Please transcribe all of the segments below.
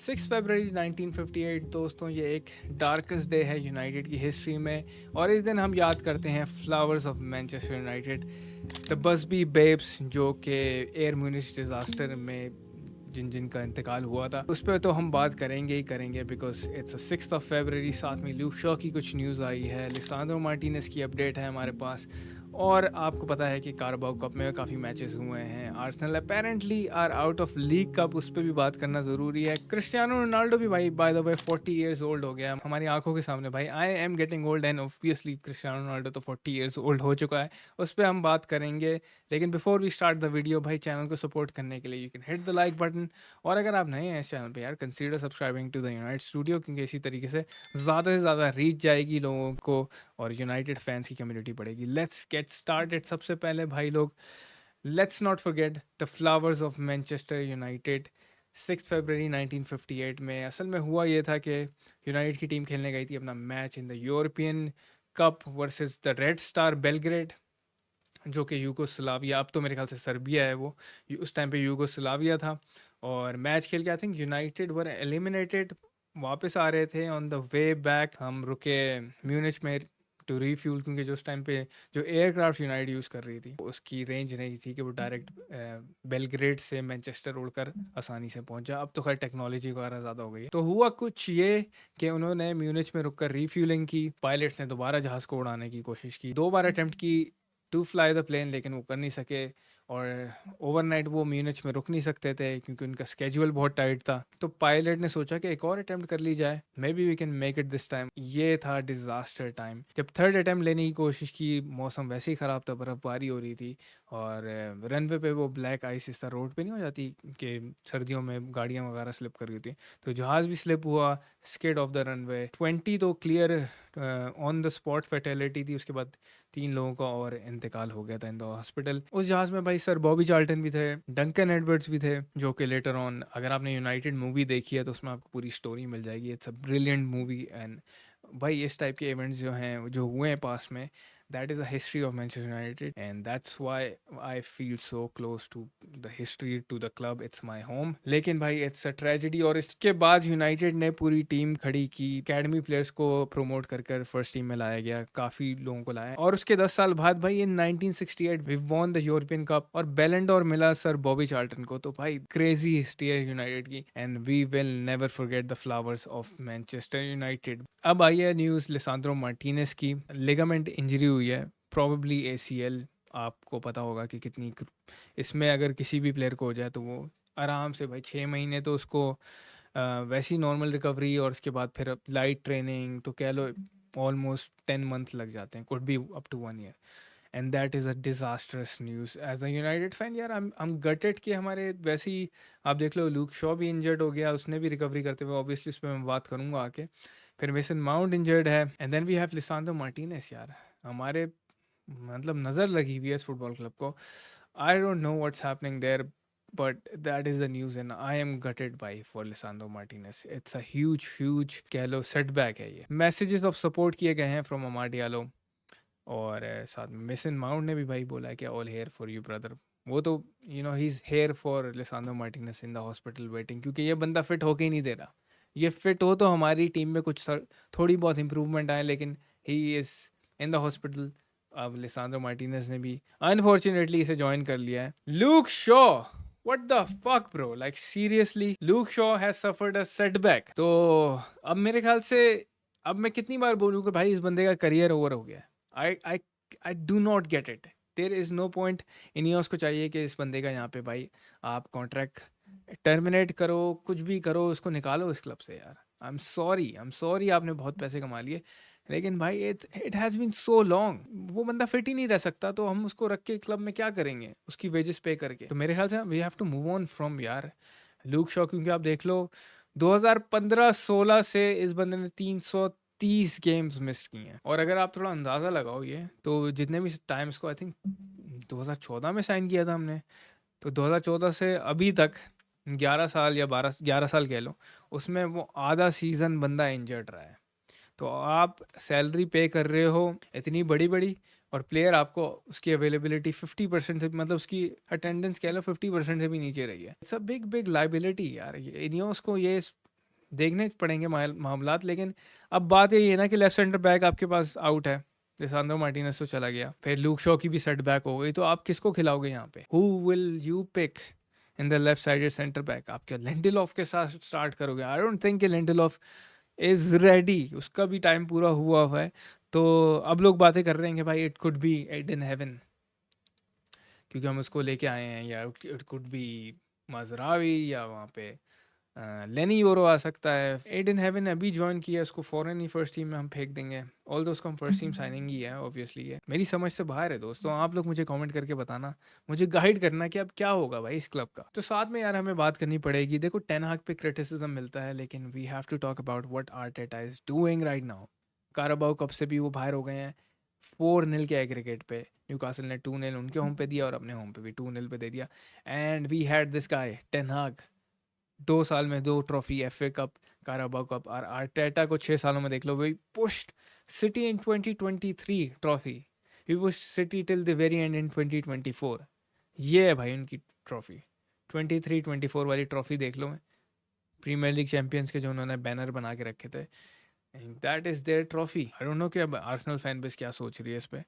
6 फरवरी 1958 दोस्तों, ये एक डार्केस्ट डे है यूनाइटेड की हिस्ट्री में। और इस दिन हम याद करते हैं flowers of Manchester United, the Busby Babes, जो कि एयर म्यूनिच डिज़ास्टर में जिनका इंतकाल हुआ था। उस पर तो हम बात करेंगे ही करेंगे, बिकॉज इट्स 6 फरवरी। साथ में ल्यूक शॉ की कुछ न्यूज़ आई है, लिसांड्रो मार्टिनेज की अपडेट है हमारे पास। और आपको पता है कि कारबाओ कप में काफ़ी मैचेस हुए हैं। Arsenal apparently are out of league cup, उस पर भी बात करना ज़रूरी है। क्रिस्टियानो रोनाल्डो भी भाई by the way 40 years old हो गया हमारी आंखों के सामने। भाई I am getting old and obviously Cristiano Ronaldo तो 40 ईयर्स ओल्ड हो चुका है, उस पर हम बात करेंगे। लेकिन before we start the video, भाई चैनल को सपोर्ट करने के लिए you can hit the like button. और अगर आप नए हैं इस चैनल पे यार, consider subscribing to the United studio, क्योंकि इसी तरीके से ज़्यादा रीच जाएगी लोगों को और यूनाइटेड फैंस की कम्युनिटी बढ़ेगी। Let's get started. सबसे पहले भाई लोग, let's not forget the flowers of Manchester United. 6 फरवरी 1958 में असल में हुआ ये था कि यूनाइटेड की टीम खेलने गई थी अपना match in the European cup versus the red star Belgrade, जो कि यूगोस्लाविया, अब तो मेरे ख्याल से सर्बिया है वो, उस टाइम पे यूगोस्लाविया था। और मैच खेल के I think United were eliminated. वापस आ रहे थे ऑन द वे बैक, हम रुके म्यूनिच में टू रीफ्यूल, क्योंकि जो उस टाइम पे जो एयरक्राफ्ट यूनाइटेड यूज़ कर रही थी उसकी रेंज नहीं थी कि वो डायरेक्ट बेलग्रेड से मैनचेस्टर उड़कर आसानी से पहुंचा। अब तो खैर टेक्नोलॉजी वगैरह ज़्यादा हो गई है। तो हुआ कुछ ये कि उन्होंने म्यूनिच में रुककर रीफ्यूलिंग की। पायलट्स ने दोबारा जहाज़ को उड़ाने की कोशिश की, 2 बार अटेम्प्ट की टू फ्लाई द प्लेन, लेकिन वो कर नहीं सके। और ओवरनाइट वो म्यूनिच में रुक नहीं सकते थे क्योंकि उनका स्केड्यूल बहुत टाइट था। तो पायलट ने सोचा कि एक और अटेम्प्ट कर ली जाए, maybe we can make it this time. ये था डिज़ास्टर टाइम। जब थर्ड अटेम्प्ट लेने की कोशिश की, मौसम वैसे ही ख़राब था, बर्फ़बारी हो रही थी। और रनवे पे वो ब्लैक आइस इस तरह रोड पे नहीं हो जाती कि सर्दियों में गाड़ियाँ वगैरह स्लिप कर रही होती, तो जहाज़ भी स्लिप हुआ, स्किड ऑफ द रनवे। 20 तो clear on the spot fatality थी। उसके बाद 3 लोगों का और इंतकाल हो गया था इन द हॉस्पिटल। उस जहाज़ में भाई सर बॉबी चार्ल्टन भी थे, डंकन एडवर्ड्स भी थे, जो कि लेटर ऑन, अगर आपने यूनाइटेड मूवी देखी है तो उसमें आपको पूरी स्टोरी मिल जाएगी। It's a brilliant movie. And भाई इस टाइप के इवेंट्स जो हैं, जो हुए हैं पास में, that is a history of Manchester United and that's why I feel so close to the history, to the club. It's my home. लेकिन भाई इट्स अ ट्रेजेडी। और इसके बाद यूनाइटेड ने पूरी टीम खड़ी की, अकेडमी प्लेयर्स को प्रमोट कर फर्स्ट टीम में लाया गया, काफ़ी लोगों को लाया। और उसके 10 साल बाद भाई in 1968 we won the European cup और बैलेंडोर मिला सर बॉबी चार्ल्टन को। तो भाई क्रेजी हिस्ट्री है यूनाइटेड की and we will never forget the flowers of Manchester United. अब आई है न्यूज़ लिसांड्रो मार्टिनेज की। लिगामेंट इंजरी हुई है, प्रॉबेबली ACL। आपको पता होगा कि कितनी इसमें अगर किसी भी प्लेयर को हो जाए तो वो आराम से भाई 6 महीने तो उसको वैसी नॉर्मल रिकवरी, और उसके बाद फिर लाइट ट्रेनिंग, तो कह लो ऑलमोस्ट 10 मंथ लग जाते हैं, could be up to 1 year. And that is a disastrous news as a United fan यार। हम गटेड कि हमारे वैसे ही, आप देख लो लूक शॉ भी इंजर्ड हो गया, उसने भी रिकवरी करते हुए, ऑब्वियसली उस पर मैं बात करूंगा आके। फिर मेसन माउंट इंजर्ड है and then we have Lisandro Martinez. यार हमारे मतलब नज़र लगी हुई है इस फुटबॉल क्लब को। I don't know what's happening there, but that is the news and I am gutted by for Lisandro Martinez. It's a huge कह लो सेटबैक है ये। मैसेजेस ऑफ सपोर्ट किए गए हैं फ्रॉम अमाड डियालो। और साथ में मेसन माउंट ने भी भाई बोला है कि all here for you brother. वो तो he is here for Lisandro Martinez in the hospital waiting, क्योंकि ये बंदा फिट होके ही नहीं दे रहा। ये फिट हो तो हमारी टीम में कुछ थोड़ी बहुत इंप्रूवमेंट आए, लेकिन he is in the hospital. अब लिसांड्रो मार्टिनेज ने भी अनफॉर्चुनेटली इसे ज्वाइन कर लिया है। Luke Shaw, what the fuck bro, like seriously Luke Shaw has suffered a setback. तो अब मेरे ख्याल से, अब मैं कितनी बार बोलूँ कि भाई इस बंदे का करियर ओवर हो गया। I do not get it. There is no point. Ineos को चाहिए कि इस बंदे का यहाँ पे भाई आप कॉन्ट्रैक्ट टर्मिनेट करो, कुछ भी करो, उसको निकालो इस क्लब से यार। आई एम सॉरी आपने बहुत पैसे कमा लिए, लेकिन भाई it has been so long. वो बंदा फिट ही नहीं रह सकता, तो हम उसको रख के क्लब में क्या करेंगे उसकी वेजेस पे करके। तो मेरे ख्याल से we have to move on from यार लूक शॉ, क्योंकि आप देख लो 2015-16 से इस बंदे ने 330 गेम्स मिस किए हैं। और अगर आप थोड़ा अंदाज़ा लगाओ, ये तो जितने भी टाइम्स को आई थिंक 2014 में साइन किया था हमने, तो 2014 से अभी तक 11 साल या 11 साल कह लो, उसमें वो आधा सीज़न बंदा इंजर्ड रहा है। तो आप सैलरी पे कर रहे हो इतनी बड़ी बड़ी, और प्लेयर आपको उसकी अवेलेबिलिटी 50% से, मतलब उसकी अटेंडेंस कह लो 50% से भी नीचे रही है। इट्स अ बिग लाइबिलिटी यार। ये इनियोस को ये देखने पड़ेंगे मामलात। लेकिन अब बात यही है ना कि लेफ्ट सेंटर बैक आपके पास आउट है, लिसांड्रो मार्टिनेज तो चला गया, फिर लूक शॉ की भी सेटबैक हो गई, तो आप किसको खिलाओगे यहाँ पे? Who will you pick in the left sided centre back? आप क्या लिंडेलॉफ के साथ स्टार्ट करोगे? आई डोंट थिंक कि लिंडेलॉफ इज़ रेडी, उसका भी टाइम पूरा हुआ हुआ है। तो अब लोग बातें कर रहे हैं कि भाई it could be Ayden Heaven, क्योंकि हम उसको लेके आए हैं, या इट कुड बी माजरावी, या वहाँ पे लेनी यूरो आ सकता है। एडन हेवन ने अभी ज्वाइन किया, उसको फ़ौरन ही फर्स्ट टीम में हम फेंक देंगे, ऑल दो उसको हम फर्स्ट टीम साइनिंग ही है ऑब्वियसली। है मेरी समझ से बाहर है दोस्तों, आप लोग मुझे कमेंट करके बताना, मुझे गाइड करना कि अब क्या होगा भाई इस क्लब का। तो साथ में यार हमें बात करनी पड़ेगी, देखो टेन हाग पे क्रिटिसिज्म मिलता है, लेकिन we have to talk about what Arteta is doing right now. Carabao cup से भी वो बाहर हो गए हैं 4-0 के एग्रीगेट पे, न्यूकासल ने 2-0 उनके होम पे दिया और अपने होम पे भी 2-0 पे दे दिया। And we had this guy Ten Hag, 2 साल में 2 trophy, FA cup, Carabao cup. और आर्टेटा को 6 सालों में देख लो, वही pushed City in 2023 trophy, we push City till the very end in 2024। ये है भाई उनकी ट्रॉफी, 23-24 वाली ट्रॉफी देख लो, प्रीमियर लीग चैंपियंस के जो उन्होंने बैनर बना के रखे थे, that is their trophy. I don't know कि अब आर्सेनल फैन बेस क्या सोच रही है इस पे,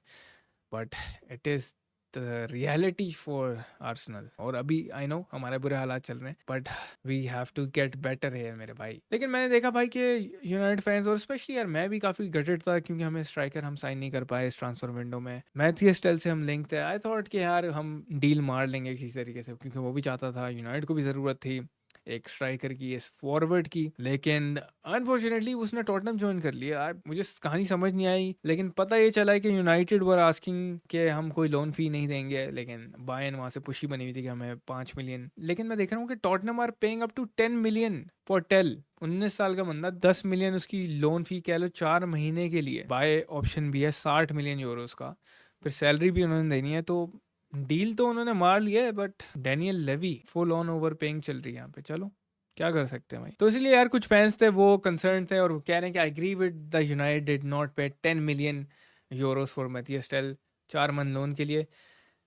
but it is the reality for Arsenal. और अभी आई नो हमारे बुरे हालात चल रहे हैं, but we have to get better है मेरे भाई। लेकिन मैंने देखा भाई कि यूनाइटेड फैंस, और स्पेशली यार मैं भी काफ़ी गटेड था, क्योंकि हमें स्ट्राइकर हम साइन नहीं कर पाए इस ट्रांसफर विंडो में। मैथियस टेल से हम लिंक थे, आई थॉट कि यार हम डील मार लेंगे किसी तरीके से, क्योंकि वो भी चाहता था, यूनाइटेड को भी ज़रूरत थी एक स्ट्राइकर की, इस फॉरवर्ड की। लेकिन अनफॉर्चुनेटली उसने टॉटनहम ज्वाइन कर लिया। मुझे कहानी समझ नहीं आई, लेकिन पता ये चला है कि यूनाइटेड वर आस्किंग कि हम कोई लोन फी नहीं देंगे, लेकिन बायन वहाँ से पुशी बनी हुई थी कि हमें 5 मिलियन। लेकिन मैं देख रहा हूँ कि Tottenham are paying up to 10 million for Tel. 19 साल का बंदा, 10 मिलियन उसकी लोन फी कह लो 4 महीने के लिए, बाय ऑप्शन भी है 60 मिलियन यूरोस का, फिर सैलरी भी उन्होंने देनी है। तो डील तो उन्होंने मार लिया है, but Daniel Levy full on overpaying चल रही है यहाँ पे। चलो क्या कर सकते हैं भाई। तो इसलिए यार कुछ फैंस थे वो कंसर्न थे, और वो कह रहे हैं कि I agree with the United did not pay 10 million euros for Mathys Tel 4 month loan के लिए।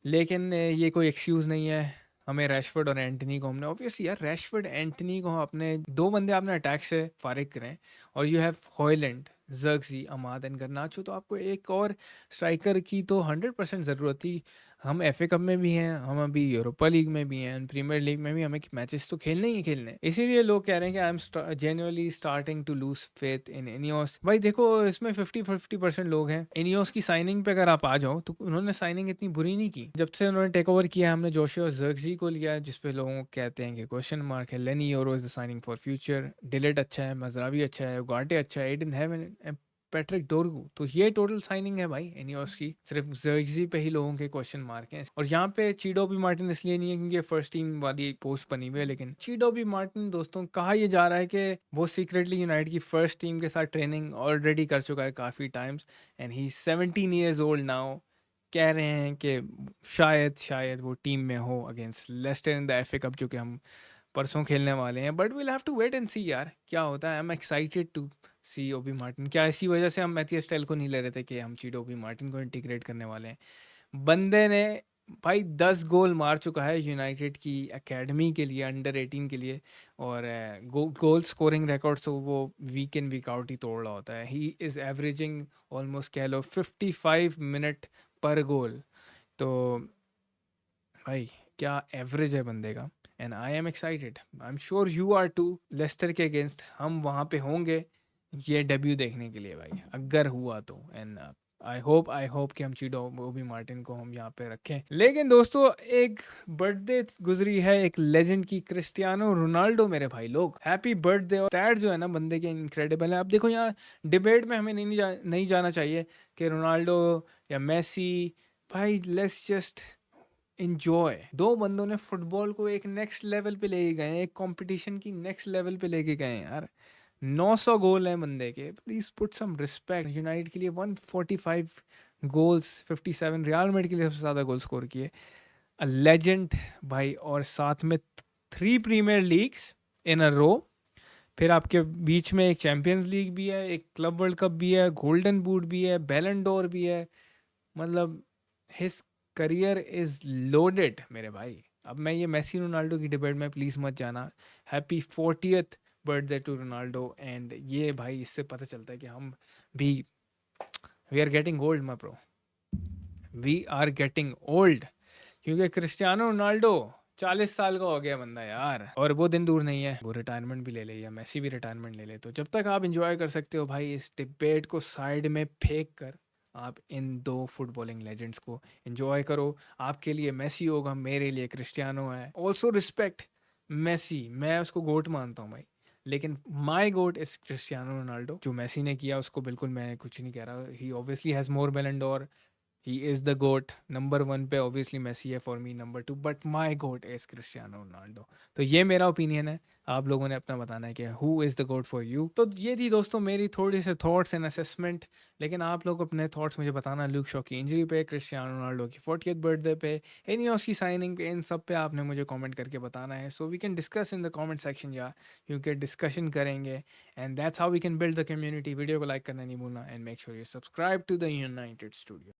लेकिन ये कोई एक्सक्यूज़ नहीं है, हमें रैशफोर्ड और एंटनी को, हमने ऑब्वियसली यार रैशफोर्ड एंटनी को अपने 2 बंदे आपने अटैक से फारिग करें, और you have Hojlund, Zirkzee, Amad and Garnacho, तो आपको एक और स्ट्राइकर की तो 100% ज़रूरत थी। हम एफए कप में भी हैं, हम अभी यूरोपा लीग में भी हैं, प्रीमियर लीग में भी हमें मैचेस तो खेलने ही खेलने। इसीलिए लोग कह रहे हैं कि I am genuinely starting to lose faith in Ineos. भाई देखो इसमें 50-50% लोग हैं। इनियोस की साइनिंग पे अगर आप आ जाओ, तो उन्होंने साइनिंग इतनी बुरी नहीं की। जब से उन्होंने टेक ओवर किया, हमने जोशिया ज़र्क्सी को लिया, जिसपे लोगों को कहते हैं कि क्वेश्चन मार्क है। Leny Yoro is the signing for future, Dalot अच्छा है, मजरावी अच्छा है, उगाटे अच्छा है, एडन हेवन, पैट्रिक डोरगू। तो ये टोटल साइनिंग है भाई एनियोस की, सिर्फ जर्गजी पे ही लोगों के क्वेश्चन मार्क हैं। और यहाँ पे चीडो बी मार्टिन इसलिए नहीं है क्योंकि फर्स्ट टीम वाली पोस्ट बनी हुई है, लेकिन चीडो बी मार्टिन दोस्तों कहा यह जा रहा है कि वो सीक्रेटली यूनाइटेड की फर्स्ट टीम के साथ ट्रेनिंग ऑलरेडी कर चुका है काफ़ी times, and he 17 years old now. कह रहे हैं कि शायद वो टीम में हो against Leicester in the FA cup, जो कि हम परसों खेलने वाले हैं। But will have to wait and see यार क्या होता है। I am excited to see Obi Martin. क्या इसी वजह से हम मैथियस टेल को नहीं ले रहे थे कि हम चीडो ओबी मार्टिन को इंटीग्रेट करने वाले हैं? बंदे ने भाई 10 गोल मार चुका है यूनाइटेड की एकेडमी के लिए, अंडर 18 के लिए, और गोल स्कोरिंग रिकॉर्ड तो वो वीक इन वीक आउट ही तोड़ रहा होता है। ही इज़ एवरेजिंग ऑलमोस्ट कह लो 55 मिनट पर गोल। तो भाई क्या एवरेज है बंदे का, and I am excited, I am sure you are too. Leicester के अगेंस्ट हम वहाँ पे होंगे ये डेब्यू देखने के लिए भाई, अगर हुआ तो। एंड आई होप कि हम चीडो ओबी मार्टिन को हम यहाँ पे रखें। लेकिन दोस्तों एक बर्थडे गुजरी है एक लेजेंड की, क्रिस्टियानो रोनाल्डो मेरे भाई लोग, हैप्पी बर्थडे। और स्टैट्स जो है ना बंदे के इनक्रेडिबल है। अब देखो यहाँ डिबेट में हमें नहीं जाना चाहिए कि रोनाल्डो या मेसी, भाई लेट्स जस्ट इंजॉय। 2 बंदों ने फुटबॉल को एक नेक्स्ट लेवल पे लेके गए हैं, एक कंपटीशन की नेक्स्ट लेवल पे लेके गए हैं यार। 900 गोल हैं बंदे के, please put some respect. United के लिए 145 गोल्स, 57 रियल मैड्रिड के लिए सबसे ज़्यादा गोल स्कोर किए, अ लेजेंड भाई। और साथ में 3 प्रीमियर लीग्स इन अ रो, फिर आपके बीच में एक चैम्पियंस लीग भी है, एक क्लब वर्ल्ड कप भी है, गोल्डन बूट भी है, बैलन डोर भी है। मतलब हिज करियर इज लोडेड मेरे भाई। अब मैं ये मेसी रोनाल्डो की डिबेट में प्लीज़ मत जाना। Happy 40th birthday to Ronaldo. And ये भाई इससे पता चलता है कि हम भी we are getting old my bro, we are getting old. क्योंकि क्रिस्टियानो रोनाल्डो 40 साल का हो गया बंदा यार, और वो दिन दूर नहीं है वो रिटायरमेंट भी ले ले, या मेसी भी रिटायरमेंट ले ले। तो जब तक आप इंजॉय कर सकते हो भाई, इस डिबेट को साइड में फेंक कर आप इन दो फुटबॉलिंग लेजेंड्स को एंजॉय करो। आपके लिए मेसी होगा, मेरे लिए क्रिस्टियानो है। ऑल्सो रिस्पेक्ट मेसी, मैं उसको गोट मानता हूँ भाई, लेकिन माई गोट इज क्रिस्टियानो रोनाल्डो। जो मेसी ने किया उसको बिल्कुल मैं कुछ नहीं कह रहा, ही obviously has more Ballon d'Or, he is the goat। Number 1 पे ऑब्वियसली मेसी है, for me number 2, but my goat is Cristiano Ronaldo. तो ये मेरा ओपिनियन है, आप लोगों ने अपना बताना है कि who is the goat for you. तो ये थी दोस्तों मेरी थोड़ी से थॉट्स एंड असेसमेंट, लेकिन आप लोग अपने थॉट्स मुझे बताना। ल्यूक शॉ की इंजरी पे, क्रिस्टियानो रोनाल्डो की 40th बर्थडे पे, इनियोस की साइनिंग पे, इन सब पे आपने मुझे कमेंट करके बताना है। So we can discuss in the comment section, या क्योंकि डिस्कशन करेंगे, and that's how we can build the community. Video को लाइक करना नहीं भूलना, and make sure you subscribe to the United studio.